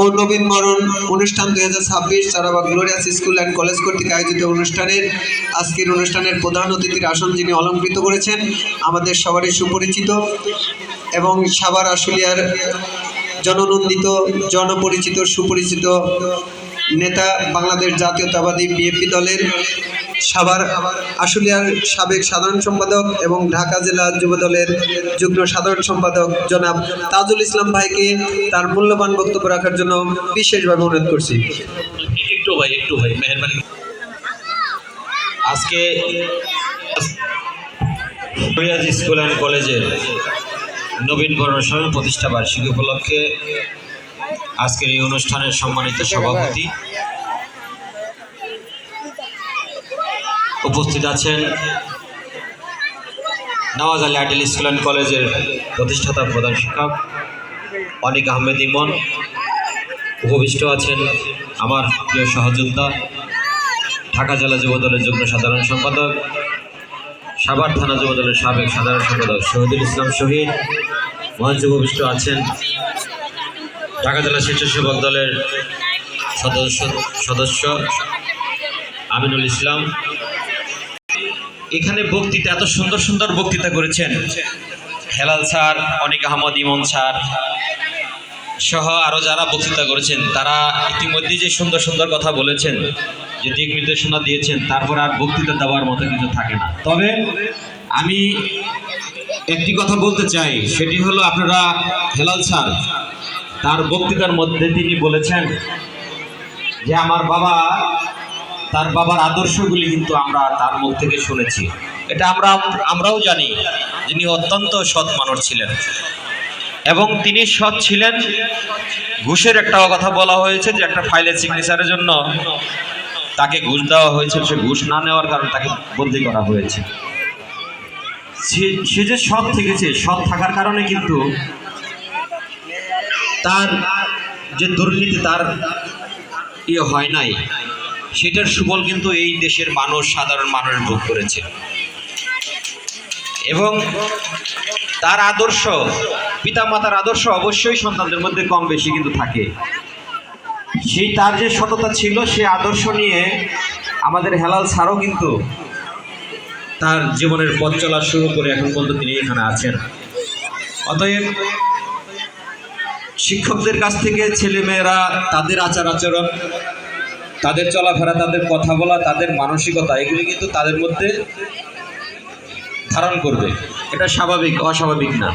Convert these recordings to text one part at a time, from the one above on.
ও নবীনবরণ অনুষ্ঠান 2026 Charabag glorious school and college কর্তৃক আয়োজিত আজকের অনুষ্ঠানের প্রধান অতিথির আসন যিনি অলঙ্কৃত করেছেন আমাদের সবারই সুপরিচিত এবং সাভার আশুলিয়ার জননন্দিত জনপরিচিত সুপরিচিত নেতা বাংলাদেশ জাতীয়তাবাদী বিএনপি দলের সাভার আশুলিয়ার সাবেক সাধারণ সম্পাদক এবং ঢাকা জেলা যুব দলের যুগ্ম সাধারণ সম্পাদক জনাব তাজুল ইসলাম ভাইকে তার মূল্যবান বক্তব্য রাখার জন্য বিশেষভাবে অনুরোধ করছি। একটু ভাই মেহরবানি। আজকে স্কুল অ্যান্ড কলেজের নবীনবরণ প্রতিষ্ঠা বার্ষিকী উপলক্ষে আজকের এই অনুষ্ঠানের সম্মানিত সভাপতি উপস্থিত আছেন Nawaz Ali ideal school and কলেজের প্রতিষ্ঠাতা প্রধান শিক্ষক অনিক আহমেদ ইমন। উপবিষ্ট আছেন আমার প্রিয় সহযোদ্ধা ঢাকা জেলা যুব দলের যুগ্ম সাধারণ সম্পাদক, সাভার থানা যুব দলের সাবেক সাধারণ সম্পাদক শহীদুল ইসলাম শহীদ। মঞ্চে উপবিষ্ট আছেন ঢাকা জেলা স্বেচ্ছাসেবক দলের সদস্য আমিনুল ইসলাম। এখানে বক্তৃতা এত সুন্দর বক্তৃতা করেছেন হেলাল স্যার, অনিক আহমদ ইমন স্যার সহ আরও যারা বক্তৃতা করেছেন তারা ইতিমধ্যে যে সুন্দর কথা বলেছেন, যে দিক নির্দেশনা দিয়েছেন, তারপর আর বক্তৃতা দেওয়ার মতো কিছু থাকে না। তবে আমি একটি কথা বলতে চাই, সেটি হলো আপনারা হেলাল স্যার তার বক্তৃতার মধ্যে তিনি বলেছেন যে তার বাবার আদর্শগুলি কিন্তু আমরা তার মুখ থেকে শুনেছি। এটা আমরাও জানি যিনি অত্যন্ত সৎ মানুষ ছিলেন এবং তিনি সৎ ছিলেন। ঘুষের একটা কথা বলা হয়েছে যে একটা ফাইলের সিগনেচারের জন্য তাকে ঘুষ দেওয়া হয়েছিল, সে ঘুষ না নেওয়ার কারণে তাকে বদলি করা হয়েছে। সে যে সৎ থেকেছে, সৎ থাকার কারণে কিন্তু তার যে দুর্নীতি তার হয় নাই, সেটার সুফল কিন্তু এই দেশের মানুষ, সাধারণ মানুষ ভোগ করেছে। এবং তার আদর্শ, পিতামাতার আদর্শ অবশ্যই সন্তানদের মধ্যে কম বেশি কিন্তু থাকে। তার যে সততা ছিল, সে আদর্শ নিয়ে আমাদের হেলাল স্যারও কিন্তু তার জীবনের পথ চলা শুরু করে এখন পর্যন্ত তিনি এখানে আছেন। অতএব শিক্ষকদের কাছ থেকে ছেলেমেয়েরা তাদের আচার আচরণ, তাদের চলাফেরা, তাদের কথা বলা, তাদের মানসিকতা, এগুলি কিন্তু তাদের মধ্যে ধারণ করবে। এটা স্বাভাবিক, অস্বাভাবিক না।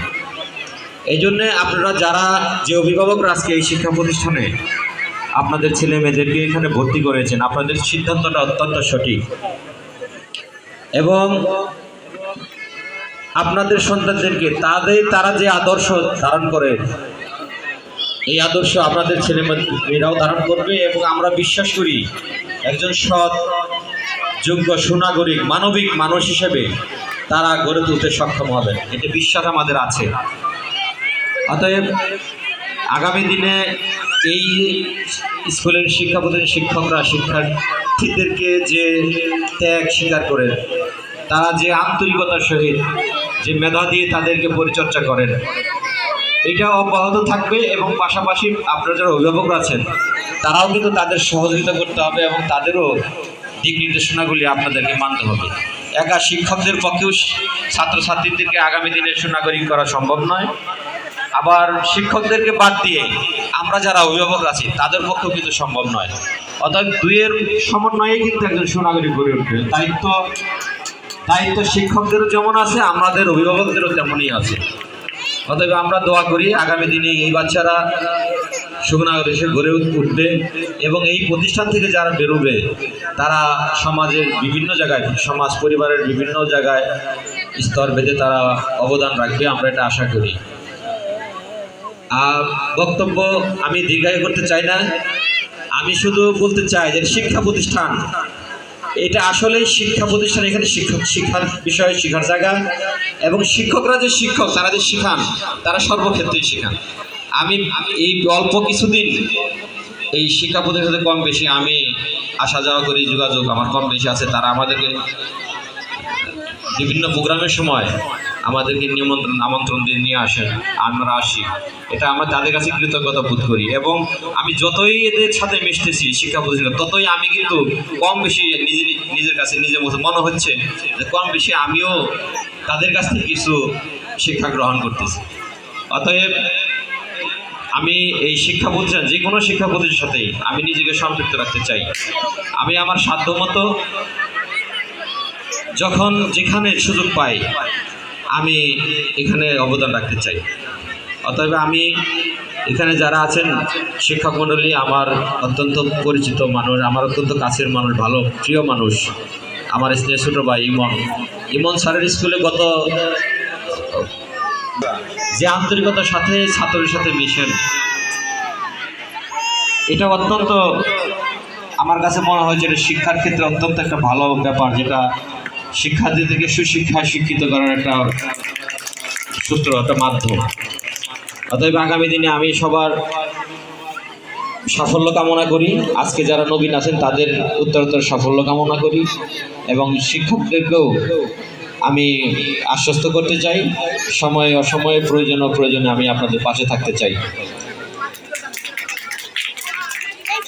এই জন্যে আপনারা যারা যে অভিভাবকরা আজকে এই শিক্ষা প্রতিষ্ঠানে আপনাদের ছেলে মেয়েদেরকে এখানে ভর্তি করেছেন, আপনাদের সিদ্ধান্তটা অত্যন্ত সঠিক এবং আপনাদের সন্তানদেরকে তারা যে আদর্শ ধারণ করে, এই আদর্শ আপনাদের ছেলে মেয়েরাও ধারণ করবে এবং আমরা বিশ্বাস করি একজন সৎ, যোগ্য, সুনাগরিক, মানবিক মানুষ হিসেবে তারা গড়ে তুলতে সক্ষম হবেন, এটা বিশ্বাস আমাদের আছে। অতএব আগামী দিনে এই স্কুলের শিক্ষা প্রতিষ্ঠানের শিক্ষকরা শিক্ষার্থীদেরকে যে ত্যাগ স্বীকার করেন, তারা যে আন্তরিকতার সহিত যে মেধা দিয়ে তাদেরকে পরিচর্যা করেন, এটা অব্যাহত থাকবে এবং পাশাপাশি আপনারা যারা অভিভাবকরা আছেন তারাও কিন্তু তাদের সহযোগিতা করতে হবে এবং তাদেরও দিক নির্দেশনাগুলি আপনাদেরকে মানতে হবে। একা শিক্ষকদের পক্ষেও ছাত্রছাত্রীদেরকে আগামী দিনের সুনাগরিক করা সম্ভব নয়, আবার শিক্ষকদেরকে বাদ দিয়ে আমরা যারা অভিভাবক আছি তাদের পক্ষেও কিন্তু সম্ভব নয়। অর্থাৎ দুইয়ের সমন্বয়ে কিন্তু একজন সুনাগরিক গড়ে উঠবে। দায়িত্ব শিক্ষকদেরও যেমন আছে, আমাদের অভিভাবকদেরও তেমনই আছে। অতএব আমরা দোয়া করি আগামী দিনে এই বাচ্চারা সুনাগরিক হিসেবে গড়ে উঠবে এবং এই প্রতিষ্ঠান থেকে যারা বেরোবে তারা সমাজের বিভিন্ন জায়গায়, সমাজ পরিবারের বিভিন্ন জায়গায় স্তর ভেদে তারা অবদান রাখবে, আমরা এটা আশা করি। বক্তব্য আমি দীর্ঘায়ু করতে চাই না, আমি শুধু বলতে চাই যে শিক্ষা প্রতিষ্ঠান এটা আসলেই শিক্ষা প্রতিষ্ঠান। এখানে শিক্ষার বিষয়ে শেখার জায়গা এবং শিক্ষকরা যে শিক্ষক, তারা যে শেখান তারা সর্বক্ষেত্রেই শেখান। আমি এই অল্প কিছুদিন এই শিক্ষা প্রতিষ্ঠানে কম বেশি আমি আসা যাওয়া করি, যোগাযোগ আমার কম বেশি আছে। তারা আমাদেরকে বিভিন্ন প্রোগ্রামের সময় আমাদেরকে আমন্ত্রণ দিয়ে নিয়ে আসেন, আমরা আসি, এটা আমরা তাদের কাছে কৃতজ্ঞতা বোধ করি। এবং আমি যতই এদের সাথে মিশতেছি শিক্ষা প্রতিষ্ঠানে, ততই আমি কিন্তু কম বেশি নিজের কাছে নিজের মতো মনে হচ্ছে যে কম বেশি আমিও তাদের কাছ থেকে কিছু শিক্ষা গ্রহণ করতেছি। অতএব আমি এই শিক্ষা প্রতিষ্ঠান, যে কোনো শিক্ষা প্রতিষ্ঠানের সাথেই আমি নিজেকে সম্পৃক্ত রাখতে চাই। আমি আমার সাধ্যমতো যখন যেখানে সুযোগ পাই আমি এখানে অবদান রাখতে চাই। অতএব আমি এখানে যারা আছেন শিক্ষক মণ্ডলী, আমার অত্যন্ত পরিচিত মানুষ, আমার অত্যন্ত কাছের মানুষ, ভালো প্রিয় মানুষ, আমার স্নেহ ছোট ভাই ইমন স্যারের স্কুলে গত যে আন্তরিকতার সাথে ছাত্রের সাথে মিশেন, এটা অত্যন্ত আমার কাছে মনে হয় যে শিক্ষার ক্ষেত্রে অত্যন্ত একটা ভালো ব্যাপার, যেটা শিক্ষার্থীদেরকে সুশিক্ষায় শিক্ষিত করার একটা সূত্র, একটা মাধ্যম। অতএব আগামী দিনে আমি সবার সাফল্য কামনা করি। আজকে যারা নবীন আছেন তাদের উত্তরোত্তর সাফল্য কামনা করি এবং শিক্ষকদেরকেও আমি আশ্বস্ত করতে চাই, সময়ে অসময়ে প্রয়োজনে আমি আপনাদের পাশে থাকতে চাই।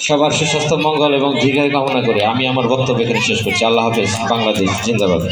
সবার সুস্বাস্থ্য, মঙ্গল এবং দীর্ঘায়ু কামনা করে আমি আমার বক্তব্য এখানে শেষ করছি। আল্লাহ হাফেজ। বাংলাদেশ জিন্দাবাদ।